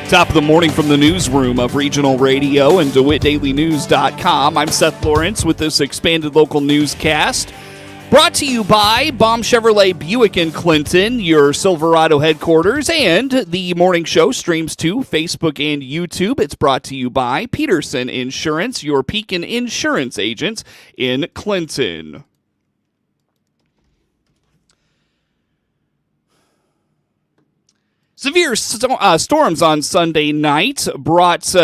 Top of the morning from the newsroom of Regional Radio and DeWittDailyNews.com. I'm Seth Lawrence with this expanded local newscast. Brought to you by Baum Chevrolet Buick in Clinton, your Silverado headquarters, and the morning show streams to Facebook and YouTube. It's brought to you by Peterson Insurance, your Pekin insurance agents in Clinton. Severe storms on Sunday night brought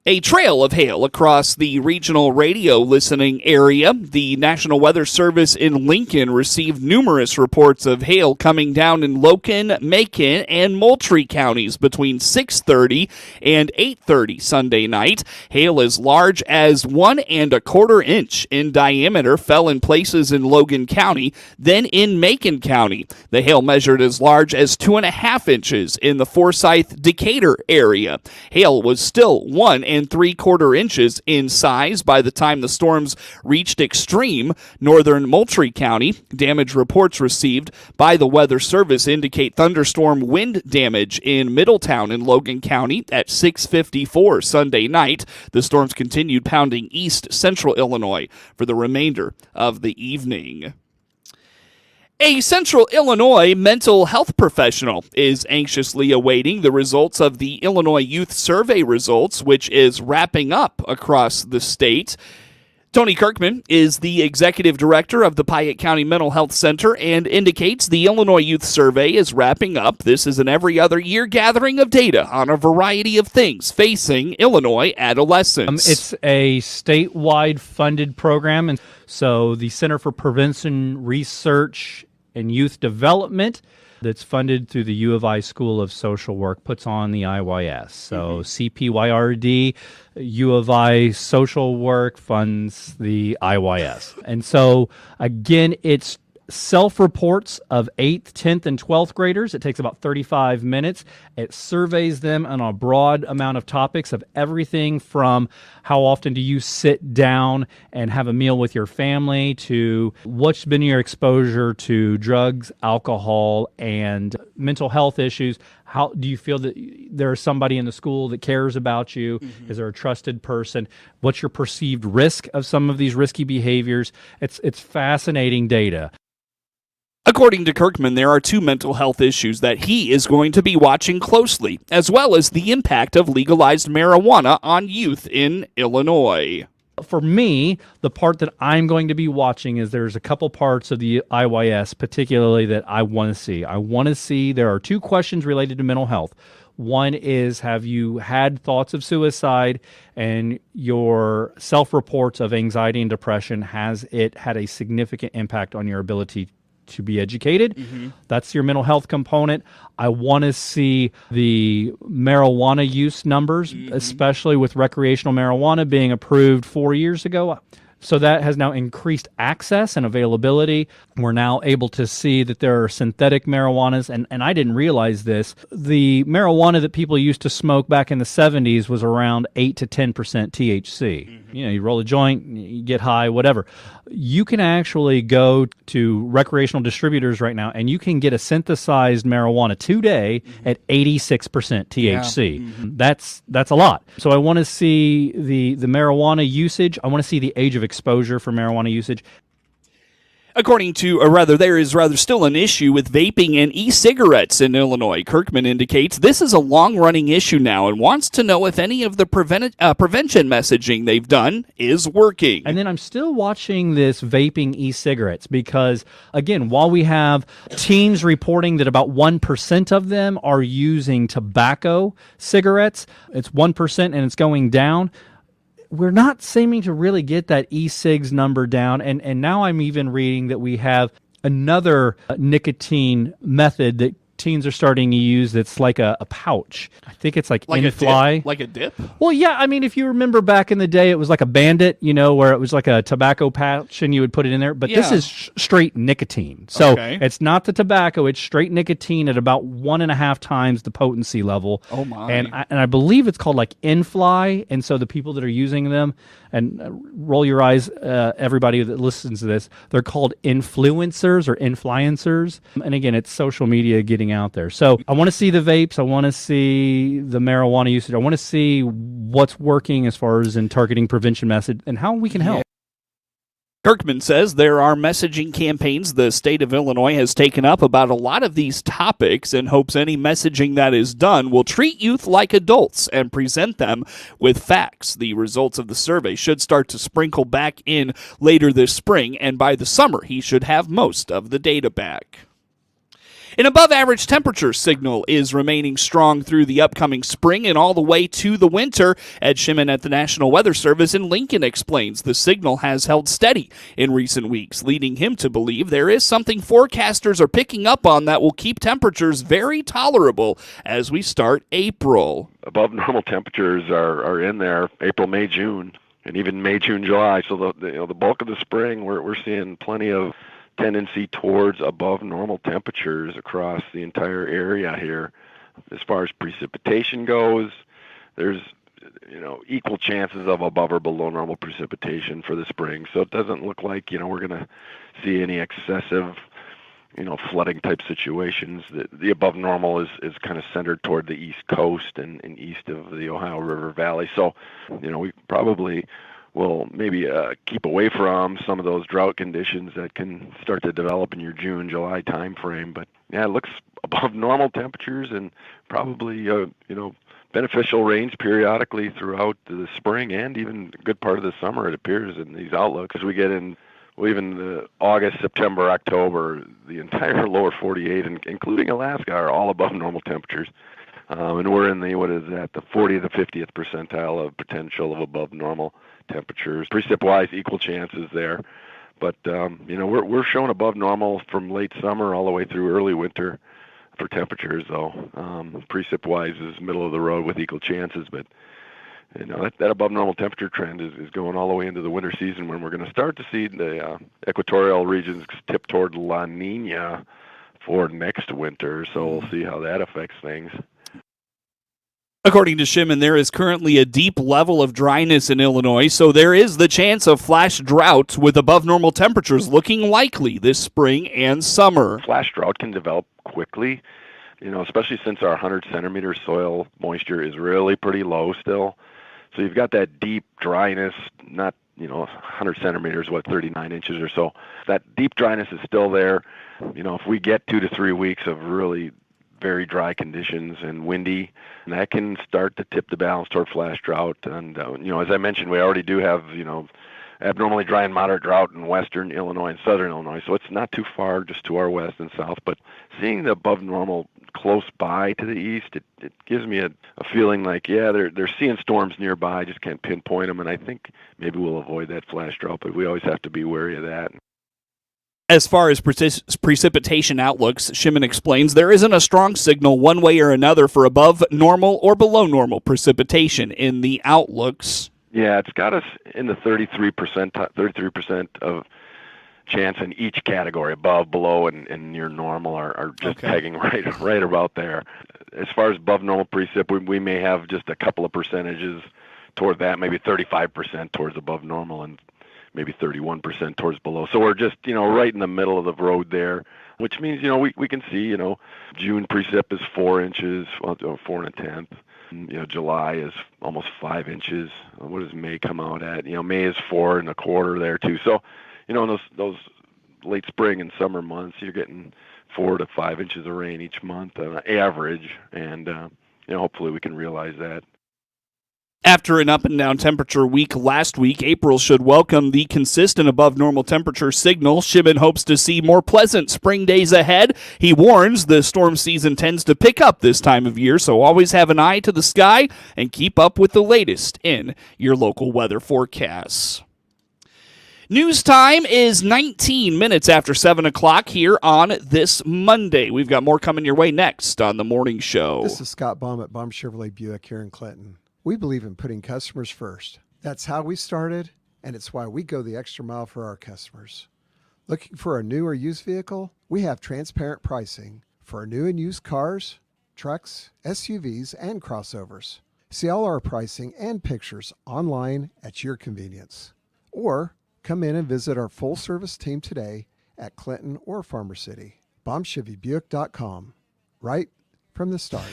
a trail of hail across the regional radio listening area. The National Weather Service in Lincoln received numerous reports of hail coming down in Logan, Macon, and Moultrie counties between 6:30 and 8:30 Sunday night. Hail as large as 1 1/4 inch in diameter fell in places in Logan County, then in Macon County. The hail measured as large as 2.5 inches in the Forsyth-Decatur area. Hail was still 1 3/4 inches in size by the time the storms reached extreme northern Moultrie County. Damage reports received by the Weather Service indicate thunderstorm wind damage in Middletown in Logan County at 6:54 Sunday night. The storms continued pounding east central Illinois for the remainder of the evening. A Central Illinois mental health professional is anxiously awaiting the results of the Illinois Youth Survey results, which is wrapping up across the state. Tony Kirkman is the executive director of the Piatt County Mental Health Center and indicates the Illinois Youth Survey is wrapping up. This is an every other year gathering of data on a variety of things facing Illinois adolescents. It's a statewide funded program, and so the Center for Prevention Research and Youth Development that's funded through the U of I School of Social Work puts on the IYS. So CPYRD, U of I Social Work funds the IYS. And so, again, it's self-reports of 8th, 10th, and 12th graders. It takes about 35 minutes. It surveys them on a broad amount of topics of everything from how often do you sit down and have a meal with your family to what's been your exposure to drugs, alcohol, and mental health issues. How do you feel that there's somebody in the school that cares about you? Is there a trusted person? What's your perceived risk of some of these risky behaviors? It's fascinating data. According to Kirkman, there are 2 mental health issues that he is going to be watching closely, as well as the impact of legalized marijuana on youth in Illinois. For me, the part that I'm going to be watching is there's a couple parts of the IYS particularly that I want to see. I want to see there are 2 questions related to mental health. One is, have you had thoughts of suicide, and your self-reports of anxiety and depression, has it had a significant impact on your ability to be educated? That's your mental health component. I want to see the marijuana use numbers, especially with recreational marijuana being approved 4 years ago. So that has now increased access and availability. We're now able to see that there are synthetic marijuanas, and I didn't realize this. The marijuana that people used to smoke back in the 70s was around 8 to 10% THC. You know, you roll a joint, you get high, whatever. You can actually go to recreational distributors right now, and you can get a synthesized marijuana today at 86% THC. That's a lot. So I want to see the marijuana usage. I want to see the age of exposure for marijuana usage. According to, there is still an issue with vaping and e-cigarettes in Illinois. Kirkman indicates this is a long-running issue now and wants to know if any of the prevention messaging they've done is working. And then I'm still watching this vaping e-cigarettes because, again, while we have teens reporting that about 1% of them are using tobacco cigarettes, it's 1% and it's going down. We're not seeming to really get that e-cigs number down, and now I'm even reading that we have another nicotine method that teens are starting to use that's like a pouch. I think it's like in-fly. Like a dip? Well, yeah. I mean, if you remember back in the day, it was like a Bandit, you know, where it was like a tobacco pouch and you would put it in there. But this is straight nicotine. So it's not the tobacco. It's straight nicotine at about 1.5 times the potency level. Oh, my. And I believe it's called like in-fly. And so the people that are using them, and roll your eyes, everybody that listens to this, they're called influencers or influencers. And again, it's social media getting getting out there. So I want to see the vapes. I want to see the marijuana usage. I want to see what's working as far as in targeting prevention message and how we can help. Kirkman says there are messaging campaigns the state of Illinois has taken up about a lot of these topics and hopes any messaging that is done will treat youth like adults and present them with facts. The results of the survey should start to sprinkle back in later this spring, and by the summer he should have most of the data back. An above-average temperature signal is remaining strong through the upcoming spring and all the way to the winter. Ed Shimon at the National Weather Service in Lincoln explains the signal has held steady in recent weeks, leading him to believe there is something forecasters are picking up on that will keep temperatures very tolerable as we start April. Above normal temperatures are in there April, May, June, and even May, June, July. So the bulk of the spring, we're seeing plenty of tendency towards above normal temperatures across the entire area here. As far as precipitation goes, there's equal chances of above or below normal precipitation for the spring. So it doesn't look like we're going to see any excessive flooding type situations. The above normal is kind of centered toward the East Coast and east of the Ohio River Valley. So we probably will maybe keep away from some of those drought conditions that can start to develop in your June, July time frame. But yeah, it looks above normal temperatures and probably beneficial rains periodically throughout the spring and even a good part of the summer, it appears, in these outlooks. As we get in, even the August, September, October, the entire lower 48, including Alaska, are all above normal temperatures. And we're in the 40th to 50th percentile of potential of above normal temperatures. Precip-wise, equal chances there. But, we're showing above normal from late summer all the way through early winter for temperatures, though. Precip-wise is middle of the road with equal chances. But, that above normal temperature trend is going all the way into the winter season when we're going to start to see the equatorial regions tip toward La Nina for next winter. So we'll see how that affects things. According to Shimon, there is currently a deep level of dryness in Illinois, so there is the chance of flash drought with above normal temperatures looking likely this spring and summer. Flash drought can develop quickly, especially since our 100 centimeter soil moisture is really pretty low still. So you've got that deep dryness, not 100 centimeters, 39 inches or so. That deep dryness is still there. If we get 2 to 3 weeks of really very dry conditions and windy, and that can start to tip the balance toward flash drought. And, as I mentioned, we already do have, abnormally dry and moderate drought in western Illinois and southern Illinois, so it's not too far just to our west and south. But seeing the above normal close by to the east, it gives me a feeling like, they're seeing storms nearby, just can't pinpoint them, and I think maybe we'll avoid that flash drought, but we always have to be wary of that. As far as precipitation outlooks, Shimon explains there isn't a strong signal one way or another for above normal or below normal precipitation in the outlooks. Yeah, it's got us in the 33% of chance in each category, above, below, and near normal are just pegging right about there. As far as above normal precip, we may have just a couple of percentages toward that, maybe 35% towards above normal and maybe 31% towards below. So we're just, right in the middle of the road there, which means, we can see, June precip is 4 inches, 4 1/10. July is almost 5 inches. What does May come out at? May is 4 1/4 there too. So, in those late spring and summer months, you're getting 4 to 5 inches of rain each month on average. And, hopefully we can realize that. After an up and down temperature week last week, April should welcome the consistent above normal temperature signal. Shimon hopes to see more pleasant spring days ahead. He warns the storm season tends to pick up this time of year, so always have an eye to the sky and keep up with the latest in your local weather forecasts. News time is 19 minutes after 7 o'clock here on this Monday. We've got more coming your way next on The Morning Show. This is Scott Baum at Baum Chevrolet Buick here in Clinton. We believe in putting customers first. That's how we started, and it's why we go the extra mile for our customers. Looking for a new or used vehicle? We have transparent pricing for new and used cars, trucks, SUVs, and crossovers. See all our pricing and pictures online at your convenience. Or come in and visit our full-service team today at Clinton or Farmer City. BaumChevyBuick.com. right from the start.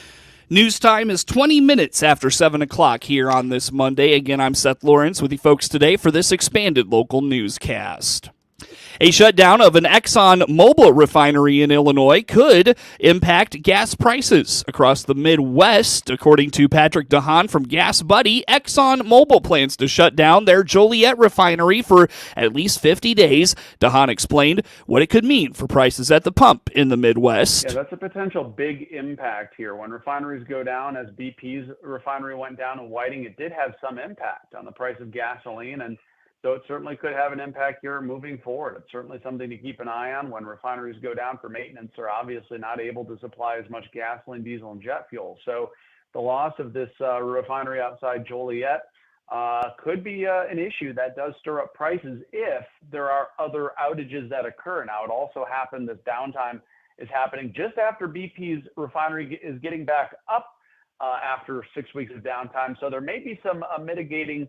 News time is 20 minutes after 7 o'clock here on this Monday. Again, I'm Seth Lawrence with you folks today for this expanded local newscast. A shutdown of an Exxon Mobil refinery in Illinois could impact gas prices across the Midwest. According to Patrick DeHaan from Gas Buddy, Exxon Mobil plans to shut down their Joliet refinery for at least 50 days. DeHaan explained what it could mean for prices at the pump in the Midwest. Yeah, that's a potential big impact here. When refineries go down, as BP's refinery went down in Whiting, it did have some impact on the price of gasoline, and so it certainly could have an impact here moving forward. It's certainly something to keep an eye on. When refineries go down for maintenance, they're obviously not able to supply as much gasoline, diesel, and jet fuel. So the loss of this refinery outside Joliet could be an issue that does stir up prices if there are other outages that occur. Now, it also happened, this downtime is happening just after BP's refinery is getting back up after 6 weeks of downtime. So there may be some mitigating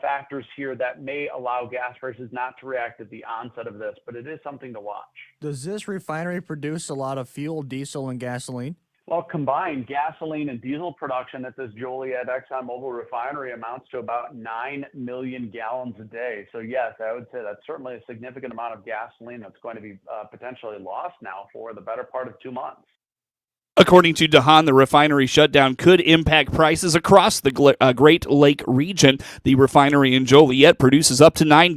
factors here that may allow gas prices not to react at the onset of this, but it is something to watch. Does this refinery produce a lot of fuel, diesel, and gasoline? Well, combined gasoline and diesel production at this Joliet ExxonMobil refinery amounts to about 9 million gallons a day. So yes, I would say that's certainly a significant amount of gasoline that's going to be potentially lost now for the better part of 2 months. According to DeHaan, the refinery shutdown could impact prices across the Great Lake region. The refinery in Joliet produces up to 9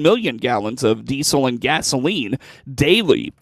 million gallons of diesel and gasoline daily.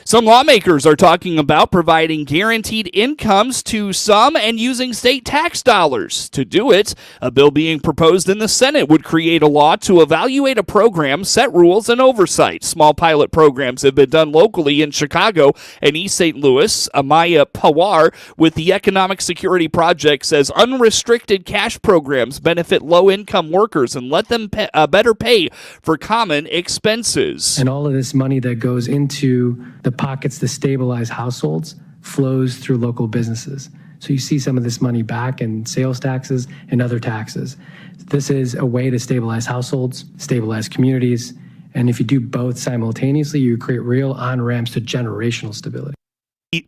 Some lawmakers are talking about providing guaranteed incomes to some and using state tax dollars to do it. A bill being proposed in the Senate would create a law to evaluate a program, set rules, and oversight. Small pilot programs have been done locally in Chicago and East St. Louis. Amaya Pawar with the Economic Security Project says unrestricted cash programs benefit low-income workers and let them better pay for common expenses. And all of this money that goes into the pockets to stabilize households flows through local businesses. So you see some of this money back in sales taxes and other taxes. This is a way to stabilize households, stabilize communities, and if you do both simultaneously, you create real on-ramps to generational stability.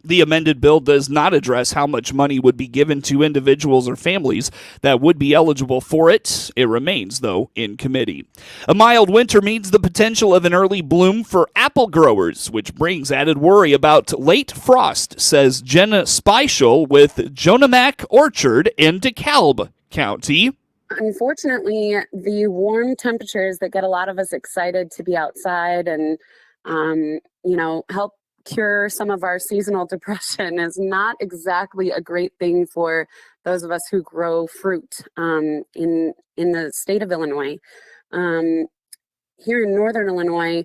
The amended bill does not address how much money would be given to individuals or families that would be eligible for it. It remains, though, in committee. A mild winter means the potential of an early bloom for apple growers, which brings added worry about late frost, says Jenna Speichel with Jonomac Orchard in DeKalb County. Unfortunately, the warm temperatures that get a lot of us excited to be outside and, help cure some of our seasonal depression is not exactly a great thing for those of us who grow fruit in the state of Illinois. Here in northern Illinois,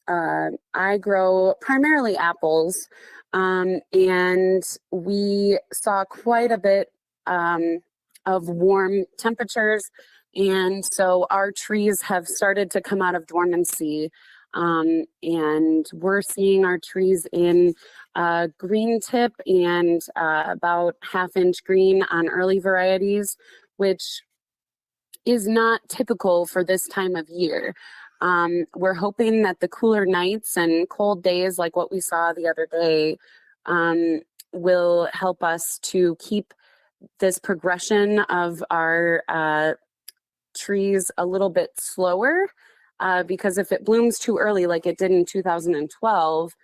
I grow primarily apples, and we saw quite a bit of warm temperatures, and so our trees have started to come out of dormancy. And we're seeing our trees in green tip and about half-inch green on early varieties, which is not typical for this time of year. We're hoping that the cooler nights and cold days like what we saw the other day will help us to keep this progression of our trees a little bit slower. Because if it blooms too early, like it did in 2012,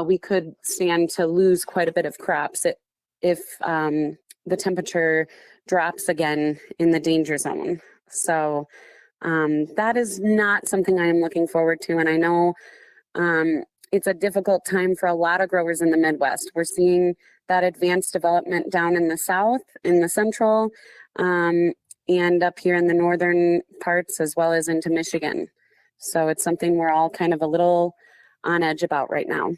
we could stand to lose quite a bit of crops if the temperature drops again in the danger zone. So that is not something I am looking forward to. And I know it's a difficult time for a lot of growers in the Midwest. We're seeing that advanced development down in the south, in the central, and up here in the northern parts, as well as into Michigan. So it's something we're all kind of a little on edge about right now.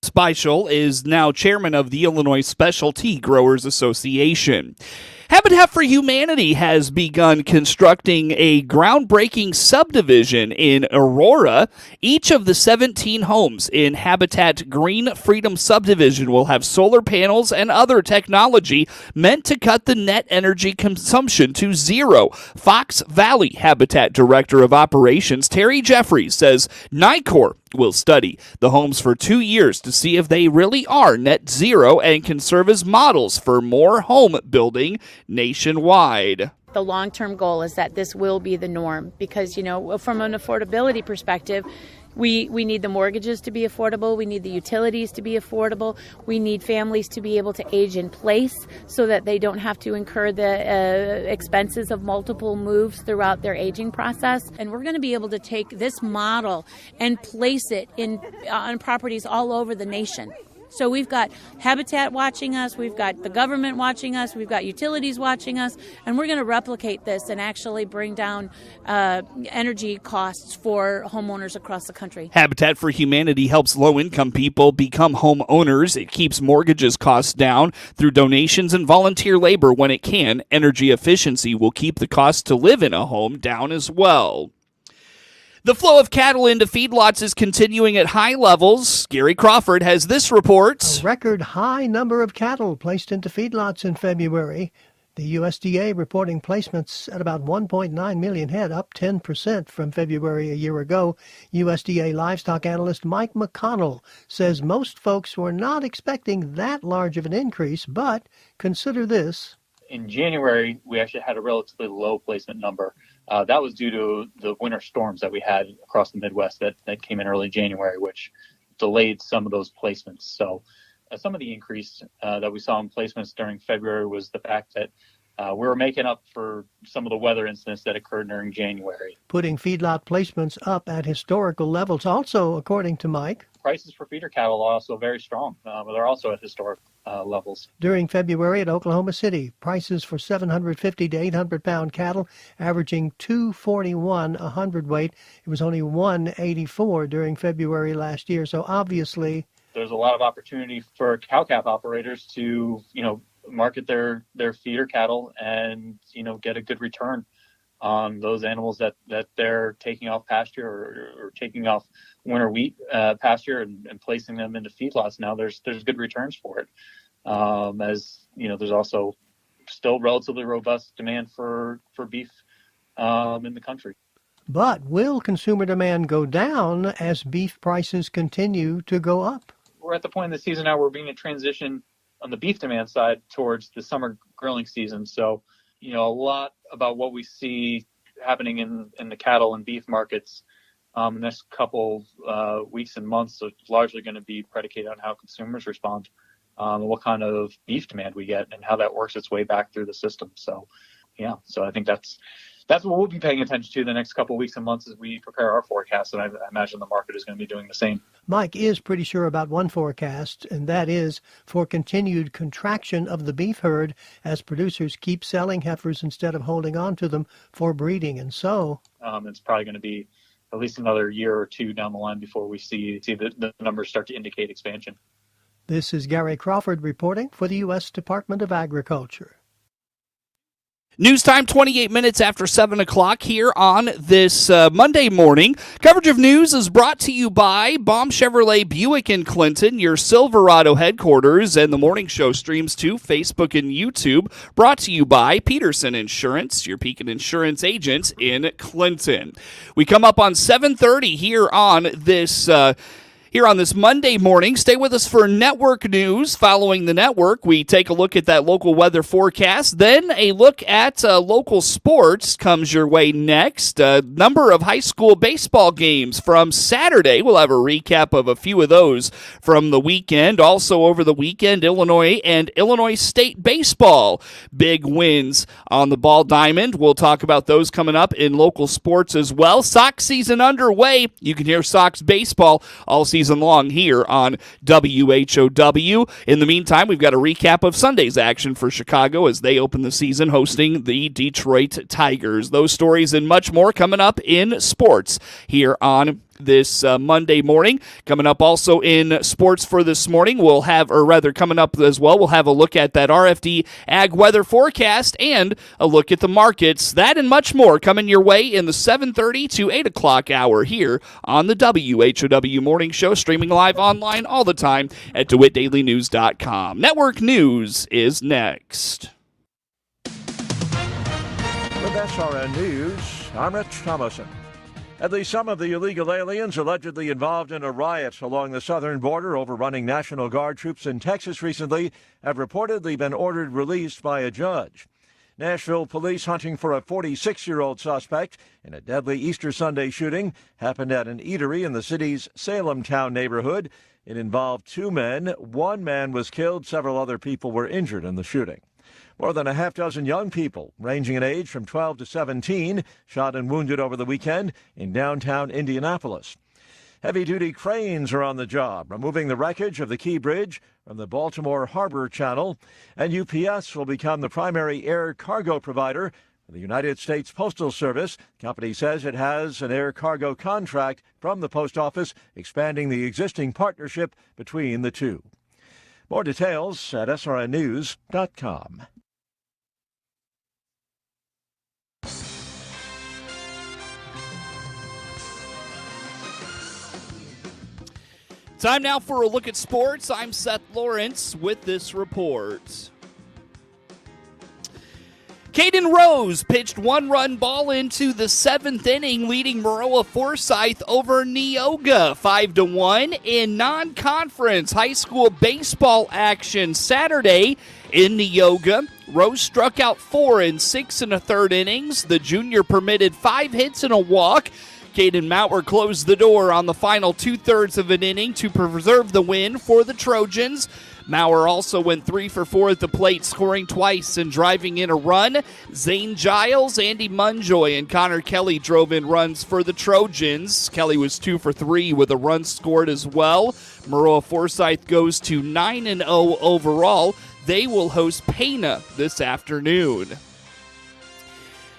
Speichel is now chairman of the Illinois Specialty Growers Association. Habitat for Humanity has begun constructing a groundbreaking subdivision in Aurora. Each of the 17 homes in Habitat Green Freedom Subdivision will have solar panels and other technology meant to cut the net energy consumption to zero. Fox Valley Habitat Director of Operations Terry Jeffries says NICOR will study the homes for 2 years to see if they really are net zero and can serve as models for more home building nationwide. The long-term goal is that this will be the norm because, from an affordability perspective, we need the mortgages to be affordable. We need the utilities to be affordable. We need families to be able to age in place so that they don't have to incur the expenses of multiple moves throughout their aging process. And we're going to be able to take this model and place it on properties all over the nation. So we've got Habitat watching us, we've got the government watching us, we've got utilities watching us, and we're going to replicate this and actually bring down energy costs for homeowners across the country. Habitat for Humanity helps low-income people become homeowners. It keeps mortgages costs down through donations and volunteer labor when it can. Energy efficiency will keep the cost to live in a home down as well. The flow of cattle into feedlots is continuing at high levels. Gary Crawford has this report. A record high number of cattle placed into feedlots in February. The USDA reporting placements at about 1.9 million head, up 10% from February a year ago. USDA livestock analyst Mike McConnell says most folks were not expecting that large of an increase, but consider this. In January, we actually had a relatively low placement number. That was due to the winter storms that we had across the Midwest that came in early January, which delayed some of those placements. So some of the increase that we saw in placements during February was the fact that we were making up for some of the weather incidents that occurred during January. Putting feedlot placements up at historical levels also, according to Mike. Prices for feeder cattle are also very strong. They're also at historic levels. During February at Oklahoma City, prices for 750 to 800 pound cattle averaging $241 a hundredweight. It was only $184 during February last year. So obviously, there's a lot of opportunity for cow-calf operators to, market their feeder cattle and, get a good return on those animals that they're taking off pasture or taking off winter wheat pasture and placing them into feedlots. Now there's good returns for it. There's also still relatively robust demand for beef in the country. But will consumer demand go down as beef prices continue to go up? We're at the point in the season now where we're being a transition on the beef demand side towards the summer grilling season. So, a lot about what we see happening in the cattle and beef markets in the next couple weeks and months is largely going to be predicated on how consumers respond and what kind of beef demand we get and how that works its way back through the system. So, so I think that's what we'll be paying attention to the next couple of weeks and months as we prepare our forecast, and I imagine the market is going to be doing the same. Mike is pretty sure about one forecast, and that is for continued contraction of the beef herd as producers keep selling heifers instead of holding on to them for breeding. And so it's probably going to be at least another year or two down the line before we see the numbers start to indicate expansion. This is Gary Crawford reporting for the U.S. Department of Agriculture. News time, 28 minutes after 7 o'clock here on this Monday morning. Coverage of news is brought to you by Baum Chevrolet Buick in Clinton, your Silverado headquarters, and the morning show streams to Facebook and YouTube. Brought to you by Peterson Insurance, your Pekin Insurance agent in Clinton. We come up on 7:30 here on this Monday morning. Stay with us for network news. Following the network, we take a look at that local weather forecast. Then a look at local sports comes your way next. A number of high school baseball games from Saturday. We'll have a recap of a few of those from the weekend. Also over the weekend, Illinois and Illinois State baseball. Big wins on the ball diamond. We'll talk about those coming up in local sports as well. Sox season underway. You can hear Sox baseball all season long here on WHOW. In the meantime, we've got a recap of Sunday's action for Chicago as they open the season hosting the Detroit Tigers. Those stories and much more coming up in sports here on this Monday morning. Coming up also in sports for this morning, coming up as well, we'll have a look at that RFD Ag weather forecast and a look at the markets. That and much more coming your way in the 7:30 to 8 o'clock hour here on the WHOW Morning Show, streaming live online all the time at DeWittDailyNews.com. Network News is next. With SRN News, I'm Rich Thomason. At least some of the illegal aliens allegedly involved in a riot along the southern border overrunning National Guard troops in Texas recently have reportedly been ordered released by a judge. Nashville police hunting for a 46-year-old suspect in a deadly Easter Sunday shooting happened at an eatery in the city's Salem Town neighborhood. It involved two men. One man was killed. Several other people were injured in the shooting. More than a half dozen young people, ranging in age from 12 to 17, shot and wounded over the weekend in downtown Indianapolis. Heavy-duty cranes are on the job, removing the wreckage of the Key Bridge from the Baltimore Harbor Channel, and UPS will become the primary air cargo provider for the United States Postal Service. The company says it has an air cargo contract from the post office, expanding the existing partnership between the two. More details at srnnews.com. Time now for a look at sports. I'm Seth Lawrence with this report. Caden Rose pitched one-run ball into the seventh inning, leading Maroa Forsyth over Neoga 5-1 in non-conference high school baseball action Saturday in Neoga. Rose struck out 4 in 6 1/3 innings. The junior permitted 5 hits and a walk. Caden Maurer closed the door on the final 2/3 of an inning to preserve the win for the Trojans. Maurer also went 3 for 4 at the plate, scoring twice and driving in a run. Zane Giles, Andy Munjoy, and Connor Kelly drove in runs for the Trojans. Kelly was 2 for 3 with a run scored as well. Maroa Forsyth goes to 9-0 overall. They will host Pana this afternoon.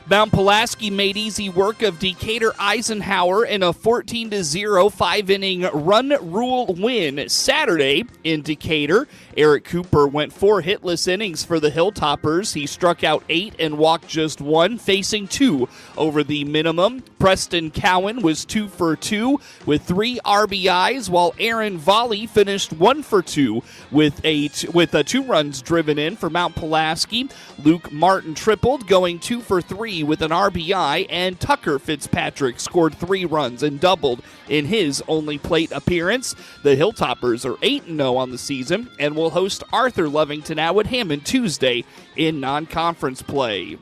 Mount Pulaski made easy work of Decatur Eisenhower in a 14-0 5-inning run rule win Saturday in Decatur. Eric Cooper went 4 hitless innings for the Hilltoppers. He struck out 8 and walked just 1, facing 2 over the minimum. Preston Cowan was 2 for 2 with 3 RBIs, while Aaron Volley finished 1 for 2 with 2 runs driven in for Mount Pulaski. Luke Martin tripled, going 2 for 3 with an RBI, and Tucker Fitzpatrick scored 3 runs and doubled in his only plate appearance. The Hilltoppers are 8-0 on the season and will host Arthur Lovington now at Hammond Tuesday in non-conference play.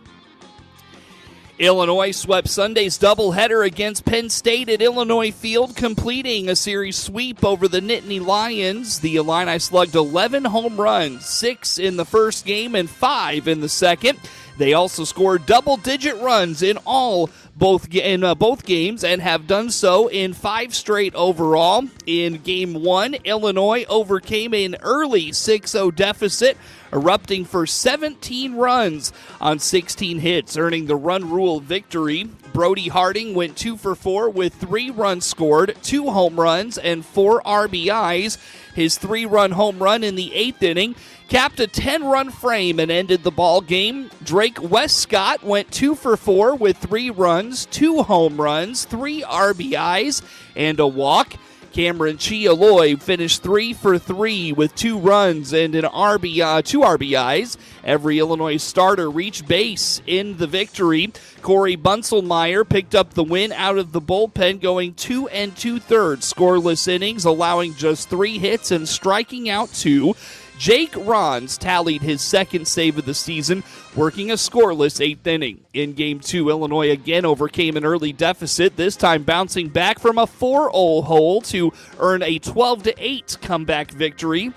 Illinois swept Sunday's doubleheader against Penn State at Illinois Field, completing a series sweep over the Nittany Lions. The Illini slugged 11 home runs, 6 in the first game and 5 in the second. They also scored double-digit runs in both games and have done so in 5 straight overall. In Game 1, Illinois overcame an early 6-0 deficit, erupting for 17 runs on 16 hits, earning the run rule victory. Brody Harding went 2 for 4 with 3 runs scored, 2 home runs, and 4 RBIs. His 3-run home run in the 8th inning capped a 10-run frame and ended the ball game. Drake Westcott went 2 for 4 with 3 runs, 2 home runs, 3 RBIs, and a walk. Cameron Chialoy finished 3 for 3 with 2 runs and an RBI, 2 RBIs. Every Illinois starter reached base in the victory. Corey Bunselmeyer picked up the win out of the bullpen, going 2 2/3 scoreless innings, allowing just 3 hits and striking out 2. Jake Rons tallied his second save of the season, working a scoreless 8th inning. In Game 2, Illinois again overcame an early deficit, this time bouncing back from a 4-0 hole to earn a 12-8 comeback victory.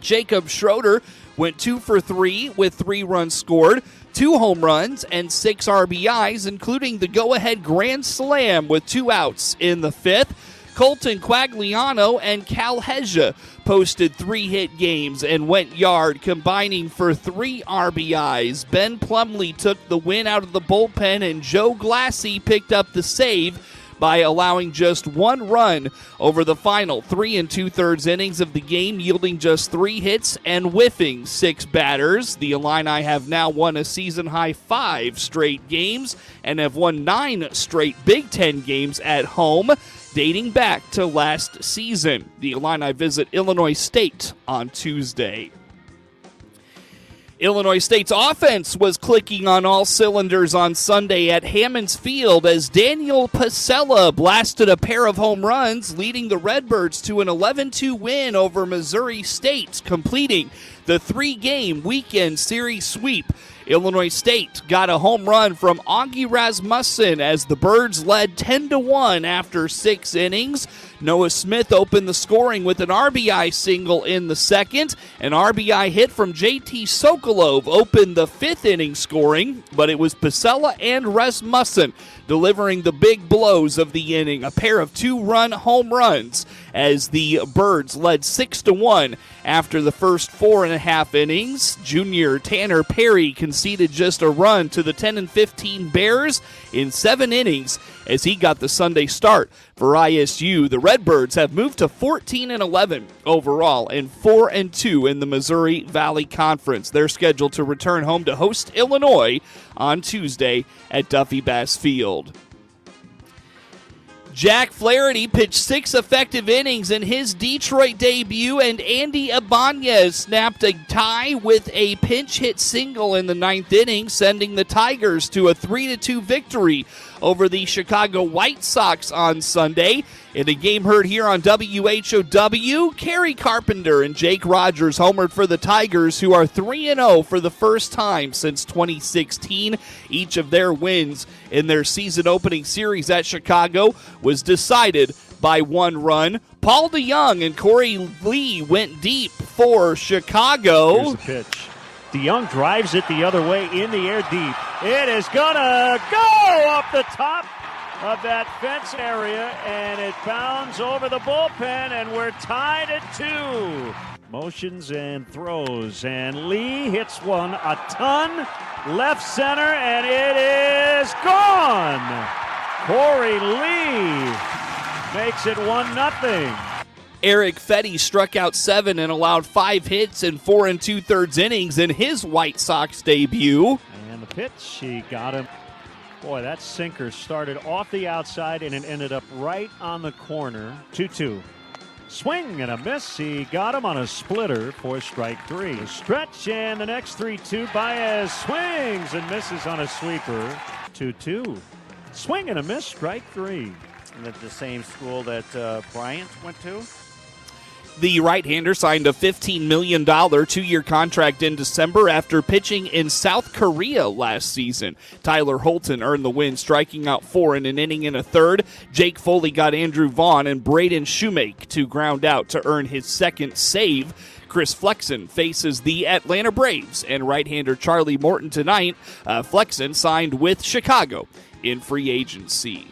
Jacob Schroeder went 2 for 3 with 3 runs scored, 2 home runs, and 6 RBIs, including the go-ahead grand slam with 2 outs in the 5th. Colton Quagliano and Cal Hezja posted 3-hit games and went yard, combining for 3 RBIs. Ben Plumlee took the win out of the bullpen, and Joe Glassy picked up the save, by allowing just 1 run over the final 3 2/3 innings of the game, yielding just 3 hits and whiffing 6 batters. The Illini have now won a season-high 5 straight games and have won 9 straight Big Ten games at home, dating back to last season. The Illini visit Illinois State on Tuesday. Illinois State's offense was clicking on all cylinders on Sunday at Hammons Field as Daniel Pasella blasted a pair of home runs, leading the Redbirds to an 11-2 win over Missouri State, completing the 3-game weekend series sweep. Illinois State got a home run from Augie Rasmussen as the Birds led 10-1 after 6 innings. Noah Smith opened the scoring with an RBI single in the second. An RBI hit from JT Sokolov opened the 5th inning scoring, but it was Pasella and Rasmussen delivering the big blows of the inning, a pair of 2-run home runs as the Birds led 6-1 after the first 4.5 innings. Junior Tanner Perry conceded just a run to the 10-15 Bears in 7 innings as he got the Sunday start for ISU. The Redbirds have moved to 14-11 overall and 4-2 in the Missouri Valley Conference. They're scheduled to return home to host Illinois on Tuesday at Duffy Bass Field. Jack Flaherty pitched 6 effective innings in his Detroit debut, and Andy Ibanez snapped a tie with a pinch hit single in the 9th inning, sending the Tigers to a 3-2 victory over the Chicago White Sox on Sunday. In a game heard here on WHOW, Kerry Carpenter and Jake Rogers homered for the Tigers, who are 3-0 for the first time since 2016. Each of their wins in their season-opening series at Chicago was decided by 1 run. Paul DeYoung and Corey Lee went deep for Chicago. Here's the pitch. DeYoung drives it the other way in the air deep. It is gonna go up the top of that fence area, and it bounds over the bullpen, and we're tied at 2. Motions and throws, and Lee hits one a ton left center, and it is gone. Corey Lee makes it 1-0. Eric Fetty struck out 7 and allowed 5 hits in 4 2/3 innings in his White Sox debut. And the pitch, he got him. Boy, that sinker started off the outside and it ended up right on the corner. 2-2. Swing and a miss. He got him on a splitter for strike 3. A stretch, and the next 3-2. Baez swings and misses on a sweeper. 2-2. Swing and a miss, strike 3. And at the same school that Bryant went to? The right-hander signed a $15 million 2-year contract in December after pitching in South Korea last season. Tyler Holton earned the win, striking out 4 in an inning and a third. Jake Foley got Andrew Vaughn and Braden Shoemake to ground out to earn his 2nd save. Chris Flexen faces the Atlanta Braves and right-hander Charlie Morton tonight. Flexen signed with Chicago in free agency.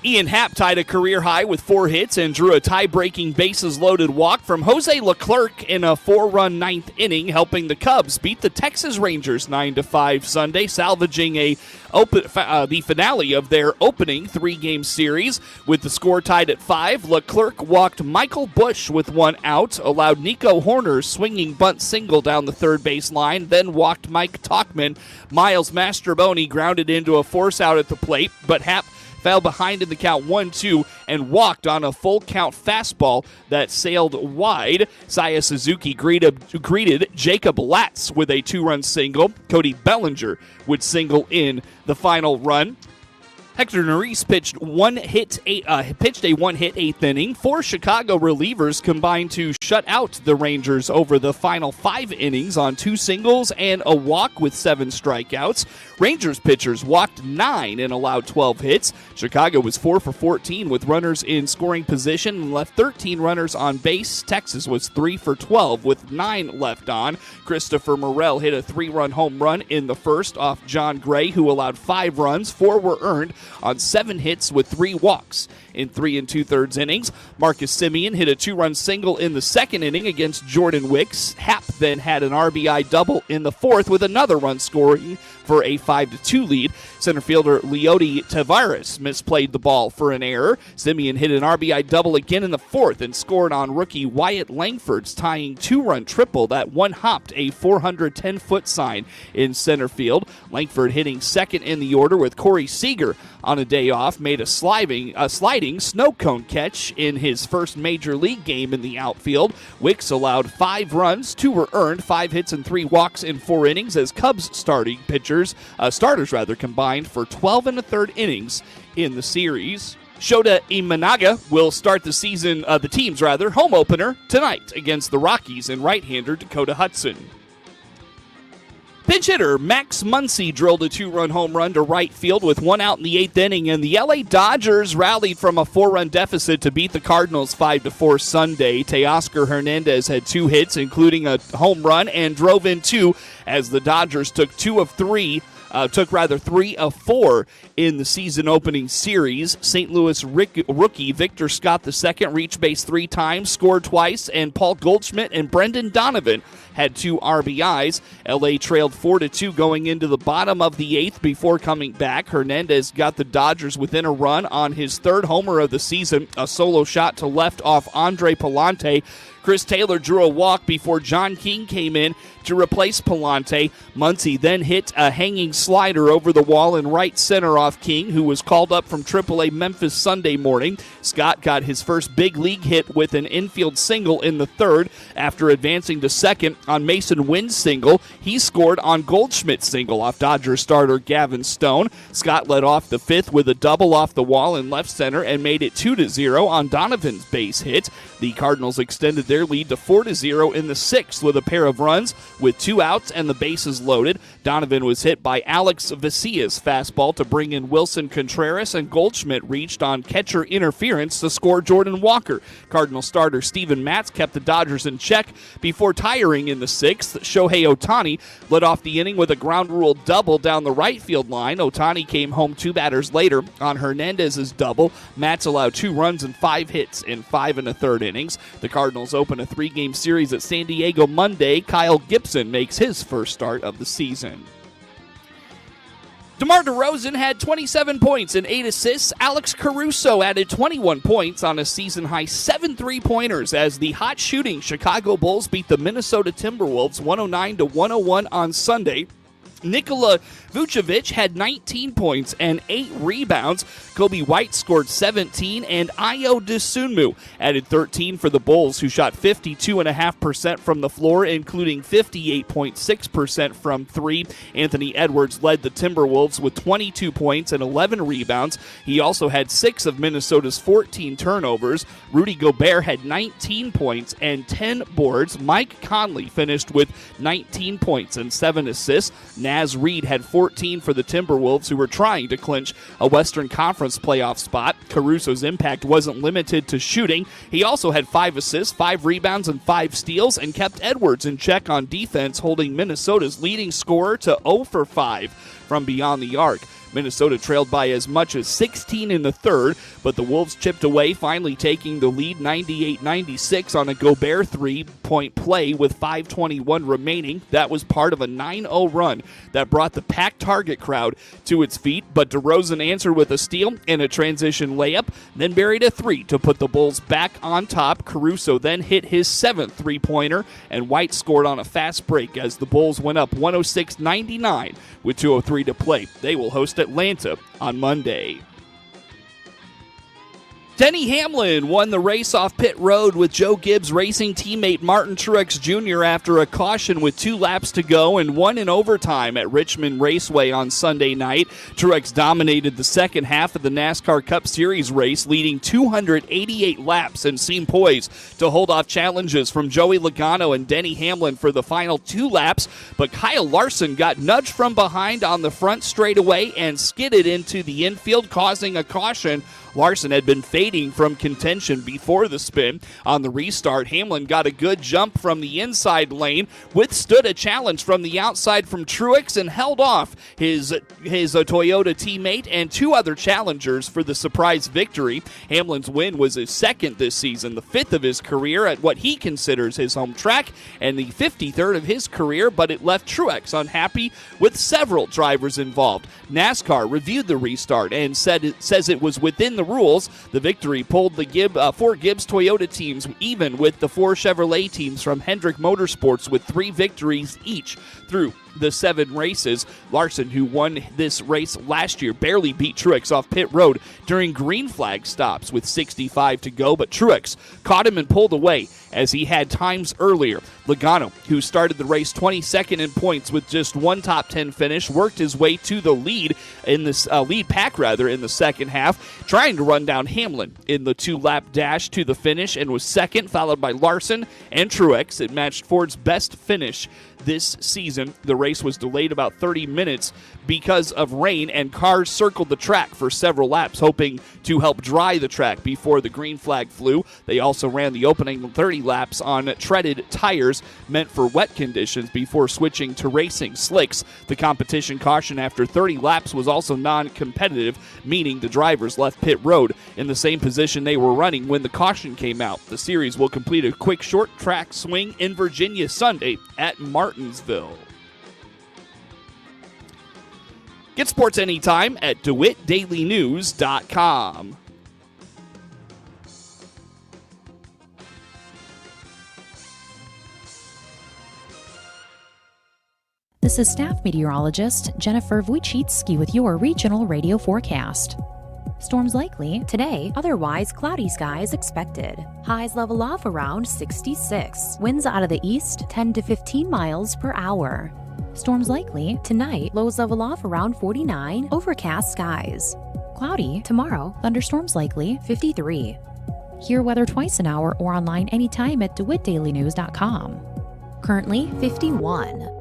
Ian Happ tied a career high with 4 hits and drew a tie-breaking bases-loaded walk from Jose Leclerc in a 4-run 9th inning, helping the Cubs beat the Texas Rangers 9-5 Sunday, salvaging the finale of their opening 3-game series. With the score tied at 5, Leclerc walked Michael Busch with 1 out, allowed Nico Horner's swinging bunt single down the third base line, then walked Mike Tauchman. Miles Mastrobuoni grounded into a force out at the plate, but Happ fell behind in the count 1-2 and walked on a full count fastball that sailed wide. Saya Suzuki greeted Jacob Latz with a 2-run single. Cody Bellinger would single in the final run. Hector Neris pitched a 1-hit 8th inning. 4 Chicago relievers combined to shut out the Rangers over the final 5 innings on 2 singles and a walk with 7 strikeouts. Rangers pitchers walked 9 and allowed 12 hits. Chicago was 4 for 14 with runners in scoring position and left 13 runners on base. Texas was 3 for 12 with 9 left on. Christopher Morel hit a 3-run home run in the first off John Gray, who allowed 5 runs. 4 were earned on 7 hits with 3 walks in 3 2/3 innings. Marcus Semien hit a 2-run single in the second inning against Jordan Wicks. Happ then had an RBI double in the fourth with another run scoring for a 5-2 lead. Center fielder Leody Tavares misplayed the ball for an error. Semien hit an RBI double again in the fourth and scored on rookie Wyatt Langford's tying 2-run triple that one-hopped a 410-foot sign in center field. Langford hitting second in the order with Corey Seager on a day off made a sliding snow cone catch in his first major league game in the outfield. Wicks allowed 5 runs, 2 were earned, 5 hits and 3 walks in 4 innings as Cubs starters combined for 12 1/3 innings in the series. Shota Imanaga will start the team's home opener tonight against the Rockies and right-hander Dakota Hudson. Pinch hitter Max Muncy drilled a 2-run home run to right field with 1 out in the 8th inning, and the LA Dodgers rallied from a 4-run deficit to beat the Cardinals 5-4 Sunday. Teoscar Hernandez had 2 hits, including a home run, and drove in 2 as the Dodgers took 3 of 4 in the season-opening series. St. Louis rookie Victor Scott II reached base 3 times, scored twice, and Paul Goldschmidt and Brendan Donovan had 2 RBIs. LA trailed 4-2 going into the bottom of the 8th before coming back. Hernandez got the Dodgers within a run on his 3rd homer of the season, a solo shot to left off Andre Palante. Chris Taylor drew a walk before John King came in to replace Palante. Muncy then hit a hanging slider over the wall in right center off King, who was called up from AAA Memphis Sunday morning. Scott got his first big league hit with an infield single in the 3rd. After advancing to second on Mason Wynn's single, he scored on Goldschmidt's single off Dodgers starter Gavin Stone. Scott led off the 5th with a double off the wall in left center and made it 2-0 on Donovan's base hit. The Cardinals extended their lead to 4-0 in the 6th with a pair of runs with 2 outs and the bases loaded. Donovan was hit by Alex Vicia's fastball to bring in Wilson Contreras, and Goldschmidt reached on catcher interference to score Jordan Walker. Cardinal starter Steven Matz kept the Dodgers in check before tiring in the 6th. Shohei Ohtani led off the inning with a ground rule double down the right field line. Ohtani came home 2 batters later on Hernandez's double. Matz allowed 2 runs and 5 hits in 5 1/3 innings. The Cardinals open a 3-game series at San Diego Monday. Kyle Gibson makes his first start of the season. DeMar DeRozan had 27 points and 8 assists. Alex Caruso added 21 points on a season-high 7 3-pointers as the hot-shooting Chicago Bulls beat the Minnesota Timberwolves 109-101 on Sunday. Nikola Vucevic had 19 points and 8 rebounds. Kobe White scored 17, and Ayo Dosunmu added 13 for the Bulls, who shot 52.5% from the floor, including 58.6% from 3. Anthony Edwards led the Timberwolves with 22 points and 11 rebounds. He also had 6 of Minnesota's 14 turnovers. Rudy Gobert had 19 points and 10 boards. Mike Conley finished with 19 points and 7 assists. Naz Reid had 14 for the Timberwolves, who were trying to clinch a Western Conference playoff spot. Caruso's impact wasn't limited to shooting. He also had 5 assists, 5 rebounds, and 5 steals, and kept Edwards in check on defense, holding Minnesota's leading scorer to 0 for 5 from beyond the arc. Minnesota trailed by as much as 16 in the 3rd, but the Wolves chipped away, finally taking the lead 98-96 on a Gobert 3-point play with 5:21 remaining. That was part of a 9-0 run that brought the packed Target crowd to its feet, but DeRozan answered with a steal and a transition layup, then buried a 3 to put the Bulls back on top. Caruso then hit his 7th 3-pointer, and White scored on a fast break as the Bulls went up 106-99 with 2:03 to play. They will host Atlanta on Monday. Denny Hamlin won the race off pit road with Joe Gibbs Racing teammate Martin Truex Jr. after a caution with 2 laps to go and won in overtime at Richmond Raceway on Sunday night. Truex dominated the second half of the NASCAR Cup Series race, leading 288 laps and seemed poised to hold off challenges from Joey Logano and Denny Hamlin for the final 2 laps, but Kyle Larson got nudged from behind on the front straightaway and skidded into the infield, causing a caution. Larson had been fading fading from contention before the spin. On the restart, Hamlin got a good jump from the inside lane, withstood a challenge from the outside from Truex, and held off his Toyota teammate and two other challengers for the surprise victory. Hamlin's win was his second this season, the fifth of his career at what he considers his home track, and the 53rd of his career, but it left Truex unhappy with several drivers involved. NASCAR reviewed the restart and says it was within the rules. The victory pulled the four Gibbs Toyota teams even with the four Chevrolet teams from Hendrick Motorsports with 3 victories each through the 7 races. Larson, who won this race last year, barely beat Truex off pit road during green flag stops with 65 to go, but Truex caught him and pulled away as he had times earlier. Logano, who started the race 22nd in points with just one top 10 finish, worked his way to the lead in this lead pack in the second half, trying to run down Hamlin in the 2-lap dash to the finish, and was second, followed by Larson and Truex. It matched Ford's best finish this season. The race was delayed about 30 minutes because of rain, and cars circled the track for several laps, hoping to help dry the track before the green flag flew. They also ran the opening 30 laps on treaded tires meant for wet conditions before switching to racing slicks. The competition caution after 30 laps was also non-competitive, meaning the drivers left pit road in the same position they were running when the caution came out. The series will complete a quick short track swing in Virginia Sunday at Martinsville. Get sports anytime at DeWittDailyNews.com. This is staff meteorologist Jennifer Wojcicki with your regional radio forecast. Storms likely today, otherwise cloudy skies expected. Highs level off around 66. Winds out of the east 10 to 15 miles per hour. Storms likely tonight, lows level off around 49. Overcast skies. Cloudy tomorrow, thunderstorms likely 53. Hear weather twice an hour or online anytime at DeWittDailyNews.com. Currently 51.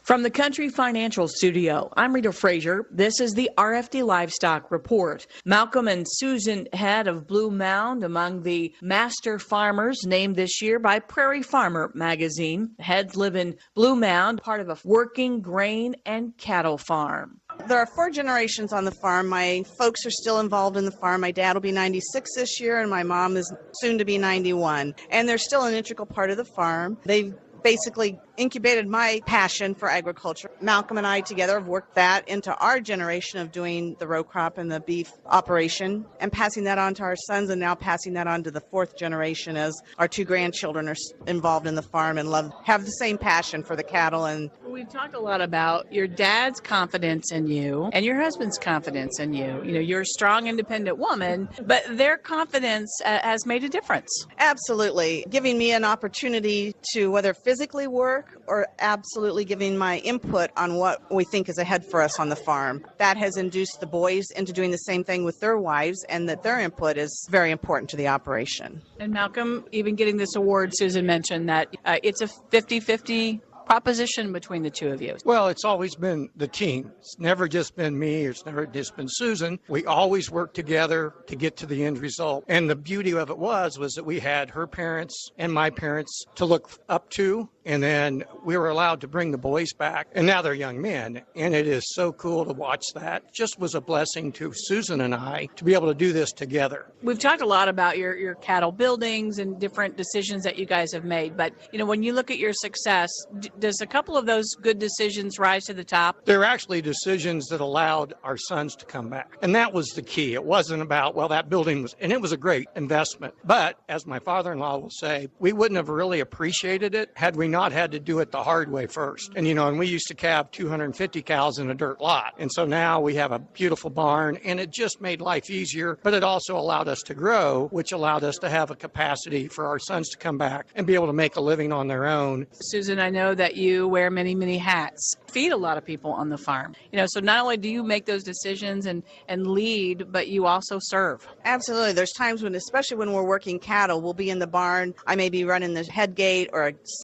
From the Country Financial Studio, I'm Rita Frazier. This is the RFD Livestock Report. Malcolm and Susan Head of Blue Mound among the master farmers named this year by Prairie Farmer magazine. Heads live in Blue Mound, part of a working grain and cattle farm. There are 4 generations on the farm. My folks are still involved in the farm. My dad will be 96 this year, and my mom is soon to be 91. And they're still an integral part of the farm. They've basically incubated my passion for agriculture. Malcolm and I together have worked that into our generation of doing the row crop and the beef operation and passing that on to our sons, and now passing that on to the 4th generation as our 2 grandchildren are involved in the farm and have the same passion for the cattle. And we've talked a lot about your dad's confidence in you and your husband's confidence in you. You know, you're a strong, independent woman, but their confidence has made a difference. Absolutely. Giving me an opportunity to whether physically work or absolutely giving my input on what we think is ahead for us on the farm. That has induced the boys into doing the same thing with their wives, and that their input is very important to the operation. And Malcolm, even getting this award, Susan mentioned that it's a 50-50 proposition between the two of you. Well, it's always been the team. It's never just been me. It's never just been Susan. We always work together to get to the end result. And the beauty of it was that we had her parents and my parents to look up to. And then we were allowed to bring the boys back. And now they're young men. And it is so cool to watch that. It just was a blessing to Susan and I to be able to do this together. We've talked a lot about your cattle buildings and different decisions that you guys have made. But, you know, when you look at your success, does a couple of those good decisions rise to the top? They're actually decisions that allowed our sons to come back. And that was the key. It wasn't about, well, that building was, and it was a great investment. But as my father-in-law will say, we wouldn't have really appreciated it had we not had to do it the hard way first. And, you know, and we used to calve 250 cows in a dirt lot. And so now we have a beautiful barn, and it just made life easier, but it also allowed us to grow, which allowed us to have a capacity for our sons to come back and be able to make a living on their own. Susan, I know that you wear many, many hats, feed a lot of people on the farm. You know, so not only do you make those decisions and lead, but you also serve. Absolutely. There's times when, especially when we're working cattle, we'll be in the barn. I may be running the head gate or